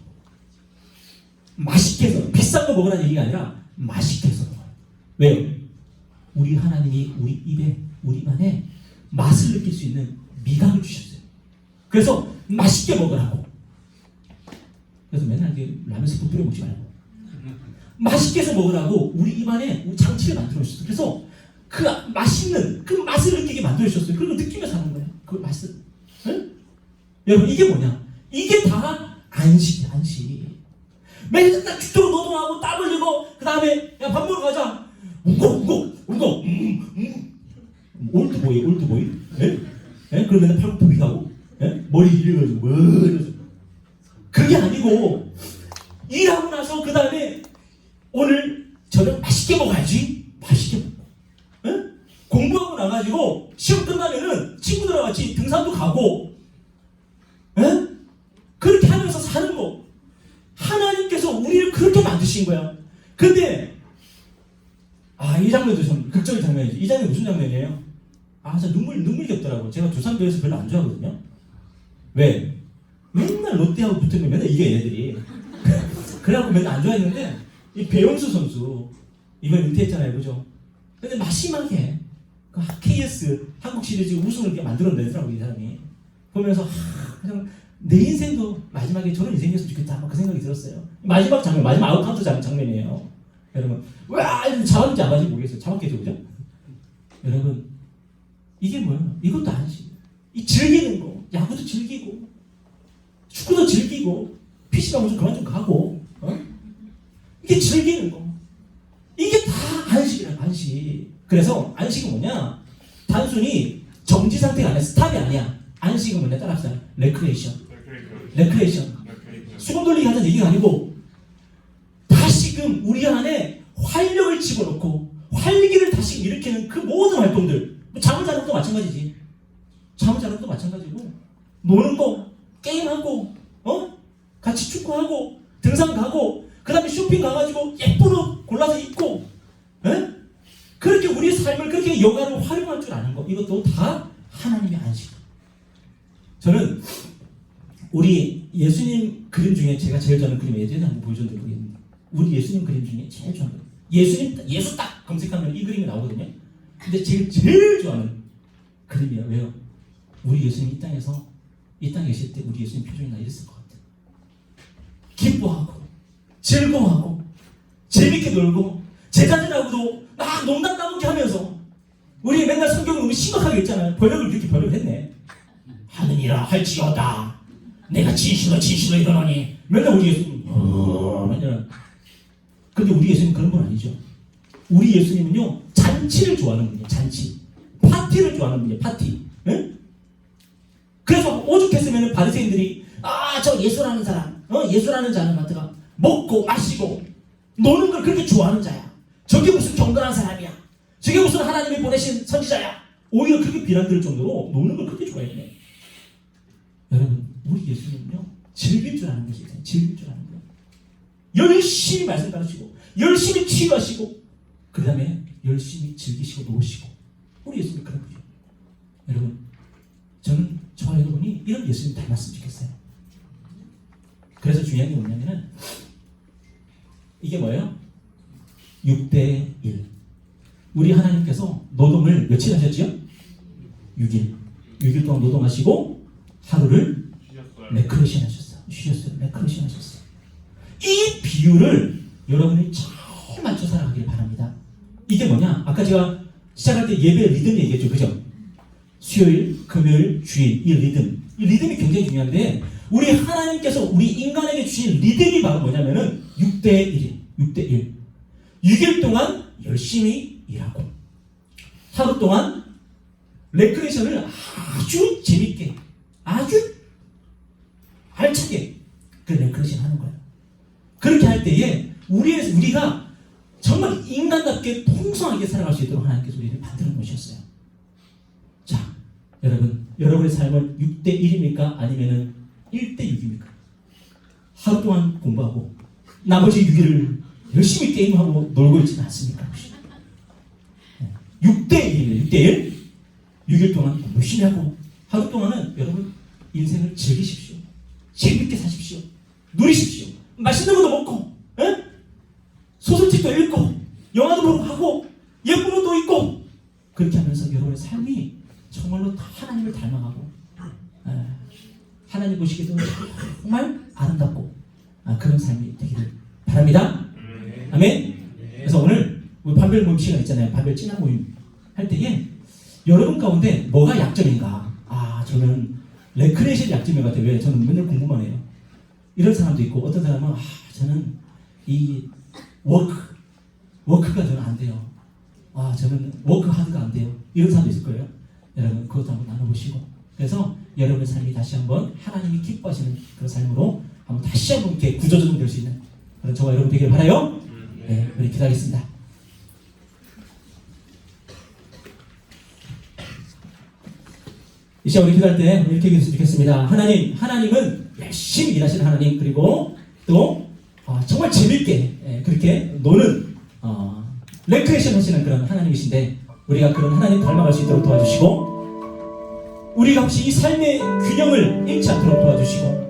맛있게 해서 비싼 거 먹으라는 얘기가 아니라 맛있게 해서 먹어요. 왜요? 우리 하나님이 우리 입에 우리 입안에 맛을 느낄 수 있는 미각을 주셨어요. 그래서 맛있게 먹으라고. 그래서 맨날 이렇게 라면 스프 뿌려 먹지 말고 맛있게 해서 먹으라고 우리 입안에 장치를 만들어 주셨어요. 그래서 그 맛있는 그 맛을 느끼게 만들어 주셨어요. 그리고 느끼며 사는 거예요. 그 맛을. 응? 여러분 이게 뭐냐? 이게 다 안식이야 안식. 맨날 죽도록 노동하고 땀 흘리고 그 다음에 야 밥 먹으러 가자. 우고 올드보이 올드보이. 예? 예? 그럼 맨날 팔굽혀펴기 하고 예? 머리 이래가지고 뭐 이러면서 그게 아니고 일하고 나서 그 다음에 오늘 저녁 맛있게 먹어야지. 맛있게 먹고 예? 공부하고 나가지고 시험 끝나면은 친구들하고 같이 등산도 가고 예? 그렇게 하면서 사는 거 하나님께서 우리를 그렇게 만드신 거야. 근데 이 장면도 좀 극적인 장면이죠. 이 장면이 무슨 장면이에요? 진짜 눈물이 겹더라고. 제가 두산배에서 별로 안 좋아하거든요. 왜? 맨날 롯데하고 붙으면 맨날 이겨 얘네들이. 그래갖고 맨날 안 좋아했는데 이 배영수 선수 이번에 은퇴했잖아요, 그죠? 근데 마지막에 그 KS 한국 시리즈 우승을 이렇게 만들어내더라고 이 사람이. 보면서 그냥 내 인생도 마지막에 저런 인생이었으면 좋겠다 그 생각이 들었어요. 마지막 장면, 마지막 아웃카운트 장면이에요. 여러분, 와! 이러면 잡았는지 안 맞는지 모르겠어요. 잡았겠죠, 그죠? 여러분, 이게 뭐예요? 이것도 안식. 이 즐기는 거, 야구도 즐기고, 축구도 즐기고, PC방 좀 그만 좀 가고, 이게 즐기는 거. 이게 다 안식이라고, 안식. 그래서 안식은 뭐냐? 단순히 정지 상태가 아니야, 스탑이 아니야. 안식은 뭐냐? 따라합시다. 레크레이션. 수건 돌리기 하자는 얘기가 아니고, 다시금 우리 안에 활력을 집어넣고, 활기를 다시 일으키는 그 모든 활동들. 잠을 자는 것도 마찬가지지. 잠을 자는 것도 마찬가지고, 노는 거, 게임하고, 같이 축구하고, 등산 가고, 그 다음에 쇼핑 가가지고 예쁜 옷 골라서 입고, 그렇게 우리 삶을 그렇게 여가로 활용할 줄 아는 거, 이것도 다 하나님의 안식. 저는 우리 예수님 그림 중에 제가 제일 좋아하는 그림 예전에 한번 보여줬는데 모르겠는데, 우리 예수님 그림 중에 제일 좋아하는 거, 예수 딱 검색하면 이 그림이 나오거든요. 근데 제일 좋아하는 그림이에요. 왜요? 우리 예수님 이 땅에 계실 때 우리 예수님 표정이 나 이랬을 것 같아요. 기뻐하고 즐거워하고 재밌게 놀고 제자들하고도 막 농담 따먹기 하면서, 우리 맨날 성경을 너무 심각하게 했잖아요. 번역을 이렇게 번역을 했네. 하느니라 할지어다 내가 진실로 이러노니. 맨날 우리 예수님 맨날. 근데 우리 예수님 그런 분 아니죠. 우리 예수님은요, 잔치를 좋아하는 분이에요. 잔치, 파티를 좋아하는 분이에요. 파티. 그래서 오죽했으면 바리새인들이 저 예수라는 사람, 예수라는 자는 같다가 먹고 마시고 노는 걸 그렇게 좋아하는 자야. 저게 무슨 경건한 사람이야. 저게 무슨 하나님이 보내신 선지자야. 오히려 그렇게 비난될 정도로 노는 걸 그렇게 좋아했네. 여러분, 우리 예수님은요, 즐길 줄 아는 것이 있어요. 즐길 줄 아는 거예요. 열심히 말씀 가르치고, 열심히 치유하시고, 그 다음에 열심히 즐기시고 노시고. 우리 예수님 그런 거죠. 여러분, 저는 저와 여러분이 이런 예수님 닮았으면 좋겠어요. 그래서 중요한 게 뭐냐면은, 이게 뭐예요? 6대1. 우리 하나님께서 노동을 며칠 하셨지요? 6일. 6일 동안 노동하시고 하루를 레크레이션 하셨어요. 쉬셨어요. 레크레이션 하셨어요. 이 비율을 여러분이 잘 맞춰 살아가길 바랍니다. 이게 뭐냐? 아까 제가 시작할 때 예배 리듬 얘기했죠. 그죠? 수요일, 금요일, 주일, 이 리듬. 이 리듬이 굉장히 중요한데, 우리 하나님께서 우리 인간에게 주신 리듬이 바로 뭐냐면은 6대1이에요. 6대1. 6일 동안 열심히 일하고, 하루 동안 레크레이션을 아주 재밌게, 아주 알차게 그 레크레이션 하는 거예요. 그렇게 할 때에 우리가 정말 인간답게 풍성하게 살아갈 수 있도록 하나님께서 우리를 만들어 놓으셨어요. 자, 여러분의 삶은 6대1입니까? 아니면은 1대6입니까? 하루 동안 공부하고 나머지 6일을 열심히 게임하고 놀고 있지는 않습니까? 6대1이에요. 6대1. 6일 동안 열심히 하고, 하루 동안은 여러분 인생을 즐기십시오. 재밌게 사십시오. 누리십시오. 맛있는 것도 먹고, 소설책도 읽고, 영화도 보고 하고, 예쁜 옷도 입고, 그렇게 하면서 여러분의 삶이 정말로 다 하나님을 닮아가고, 하나님 보시기에도 정말 아름답고, 그런 삶이 되기를 바랍니다. 아멘. 그래서 오늘 우리 반별 모임 시간 있잖아요. 반별 찐한 모임 할 때에 여러분 가운데 뭐가 약점인가? 저는 레크레이션이 약점인 것 같아요. 왜? 저는 맨날 공부만 해요. 이런 사람도 있고, 어떤 사람은 저는 이 워크가 저는 안 돼요. 저는 워크 하드가 안 돼요. 이런 사람도 있을 거예요. 여러분 그것도 한번 나눠보시고, 그래서 여러분의 삶이 다시 한번 하나님이 기뻐하시는 그런 삶으로 한번 다시 한번 이렇게 구조조정될 수 있는 그런 저와 여러분 되길 바라요. 네, 우리 기도하겠습니다. 이 시간 우리 기도할 때 이렇게 기도했으면 좋겠습니다. 하나님은 열심히 일하시는 하나님, 그리고 또 정말 재밌게 그렇게 노는 레크레이션 하시는 그런 하나님이신데, 우리가 그런 하나님 닮아갈 수 있도록 도와주시고, 우리가 혹시 이 삶의 균형을 잃지 않도록 도와주시고,